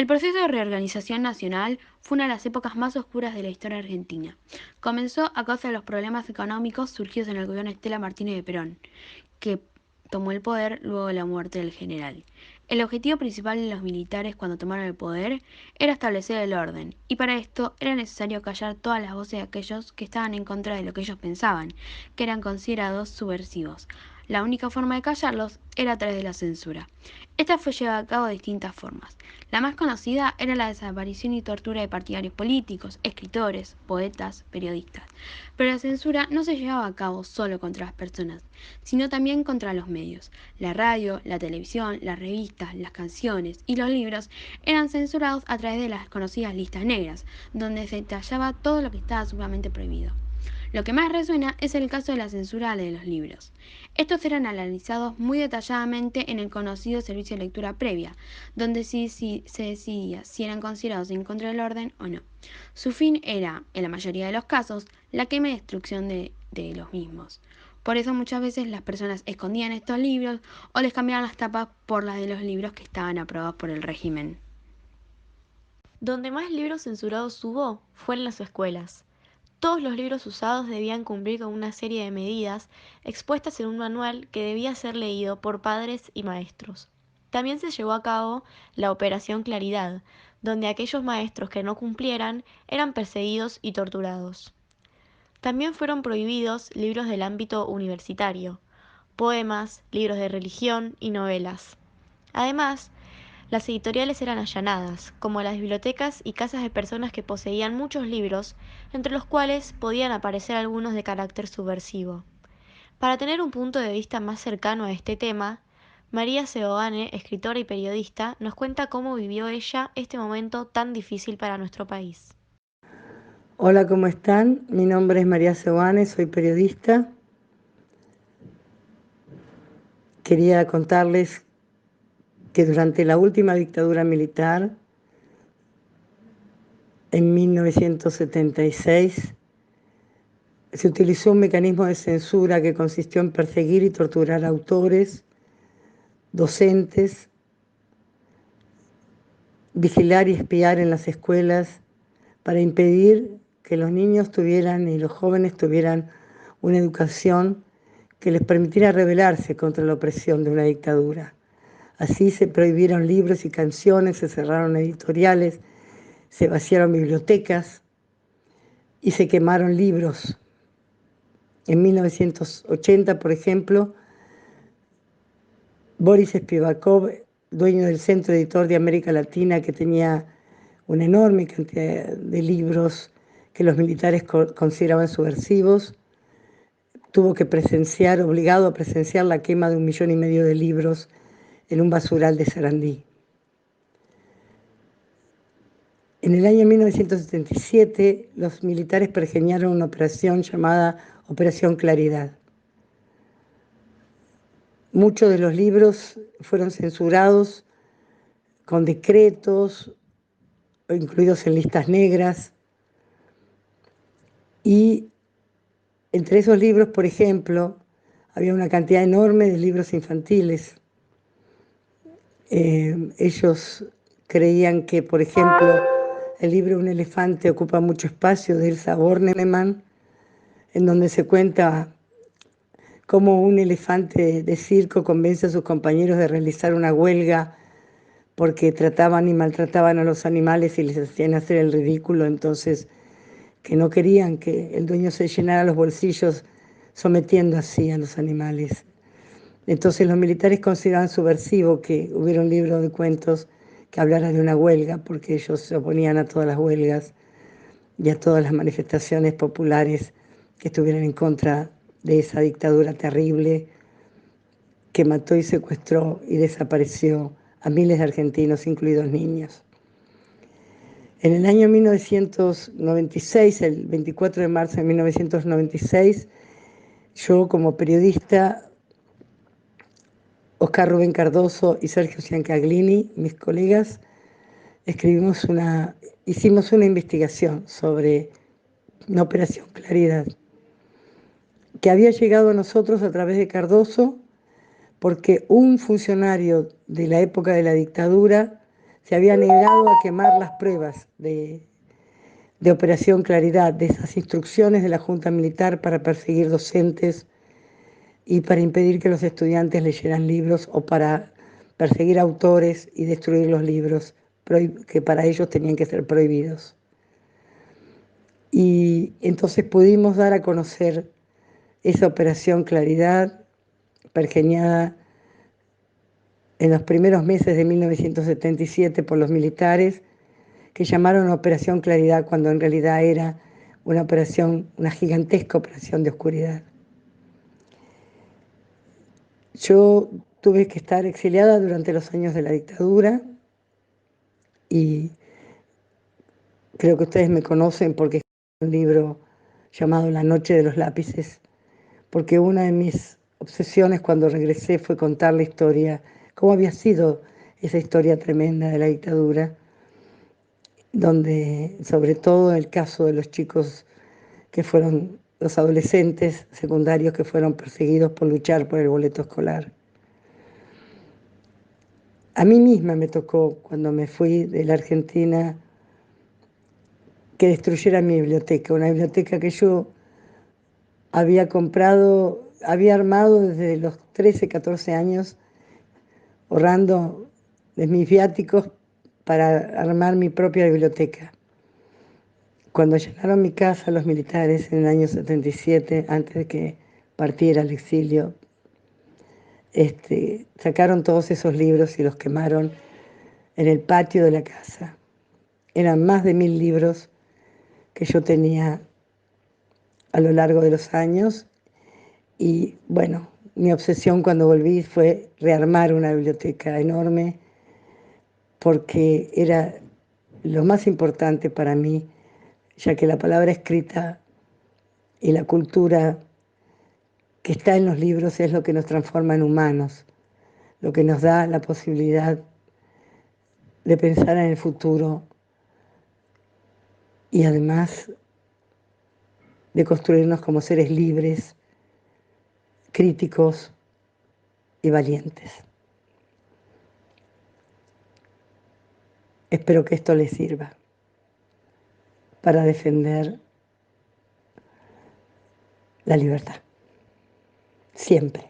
proceso de reorganización nacional fue una de las épocas más oscuras de la historia argentina. Comenzó a causa de los problemas económicos surgidos en el gobierno de Estela Martínez de Perón, que tomó el poder luego de la muerte del general. El objetivo principal de los militares cuando tomaron el poder era establecer el orden, y para esto era necesario callar todas las voces de aquellos que estaban en contra de lo que ellos pensaban, que eran considerados subversivos. La única forma de callarlos era a través de la censura. Esta fue llevada a cabo de distintas formas. La más conocida era la desaparición y tortura de partidarios políticos, escritores, poetas, periodistas. Pero la censura no se llevaba a cabo solo contra las personas, sino también contra los medios. La radio, la televisión, las revistas, las canciones y los libros eran censurados a través de las conocidas listas negras, donde se detallaba todo lo que estaba sumamente prohibido. Lo que más resuena es el caso de la censura de los libros. Estos eran analizados muy detalladamente en el conocido servicio de lectura previa, donde se decidía si eran considerados en contra del orden o no. Su fin era, en la mayoría de los casos, la quema y destrucción de los mismos. Por eso muchas veces las personas escondían estos libros o les cambiaban las tapas por las de los libros que estaban aprobados por el régimen. Donde más libros censurados hubo fue en las escuelas. Todos los libros usados debían cumplir con una serie de medidas expuestas en un manual que debía ser leído por padres y maestros. También se llevó a cabo la Operación Claridad, donde aquellos maestros que no cumplieran eran perseguidos y torturados. También fueron prohibidos libros del ámbito universitario, poemas, libros de religión y novelas. Además, las editoriales eran allanadas, como las bibliotecas y casas de personas que poseían muchos libros, entre los cuales podían aparecer algunos de carácter subversivo. Para tener un punto de vista más cercano a este tema, María Seoane, escritora y periodista, nos cuenta cómo vivió ella este momento tan difícil para nuestro país. Hola, ¿cómo están? Mi nombre es María Seoane, soy periodista. Quería contarles que durante la última dictadura militar, en 1976, se utilizó un mecanismo de censura que consistió en perseguir y torturar autores, docentes, vigilar y espiar en las escuelas para impedir que los niños tuvieran y los jóvenes tuvieran una educación que les permitiera rebelarse contra la opresión de una dictadura. Así se prohibieron libros y canciones, se cerraron editoriales, se vaciaron bibliotecas y se quemaron libros. En 1980, por ejemplo, Boris Spivakov, dueño del Centro Editor de América Latina, que tenía una enorme cantidad de libros que los militares consideraban subversivos, tuvo que obligado a presenciar la quema de 1,5 millones de libros en un basural de Sarandí. En el año 1977, los militares pergeñaron una operación llamada Operación Claridad. Muchos de los libros fueron censurados con decretos, incluidos en listas negras, y entre esos libros, por ejemplo, había una cantidad enorme de libros infantiles. Ellos creían que, por ejemplo, el libro Un elefante ocupa mucho espacio, de Elsa Bornemann, en donde se cuenta cómo un elefante de circo convence a sus compañeros de realizar una huelga porque trataban y maltrataban a los animales y les hacían hacer el ridículo, entonces que no querían que el dueño se llenara los bolsillos sometiendo así a los animales. Entonces los militares consideraban subversivo que hubiera un libro de cuentos que hablara de una huelga, porque ellos se oponían a todas las huelgas y a todas las manifestaciones populares que estuvieran en contra de esa dictadura terrible que mató y secuestró y desapareció a miles de argentinos, incluidos niños. En el año 1996, el 24 de marzo de 1996, yo como periodista, Oscar Rubén Cardoso y Sergio Ciancaglini, mis colegas, hicimos una investigación sobre una Operación Claridad, que había llegado a nosotros a través de Cardoso, porque un funcionario de la época de la dictadura se había negado a quemar las pruebas de Operación Claridad, de esas instrucciones de la Junta Militar para perseguir docentes y para impedir que los estudiantes leyeran libros o para perseguir autores y destruir los libros que para ellos tenían que ser prohibidos. Y entonces pudimos dar a conocer esa Operación Claridad, pergeñada en los primeros meses de 1977 por los militares, que llamaron Operación Claridad cuando en realidad era una operación, una gigantesca operación de oscuridad. Yo tuve que estar exiliada durante los años de la dictadura y creo que ustedes me conocen porque escribí un libro llamado La Noche de los Lápices, porque una de mis obsesiones cuando regresé fue contar la historia, cómo había sido esa historia tremenda de la dictadura, donde sobre todo el caso de los chicos que fueron los adolescentes secundarios que fueron perseguidos por luchar por el boleto escolar. A mí misma me tocó, cuando me fui de la Argentina, que destruyeran mi biblioteca, una biblioteca que yo había comprado, había armado desde los 13, 14 años, ahorrando de mis viáticos para armar mi propia biblioteca. Cuando llenaron mi casa los militares en el año 77, antes de que partiera al exilio, sacaron todos esos libros y los quemaron en el patio de la casa. Eran más de 1000 libros que yo tenía a lo largo de los años y bueno, mi obsesión cuando volví fue rearmar una biblioteca enorme porque era lo más importante para mí, ya que la palabra escrita y la cultura que está en los libros es lo que nos transforma en humanos, lo que nos da la posibilidad de pensar en el futuro y además de construirnos como seres libres, críticos y valientes. Espero que esto les sirva para defender la libertad, siempre.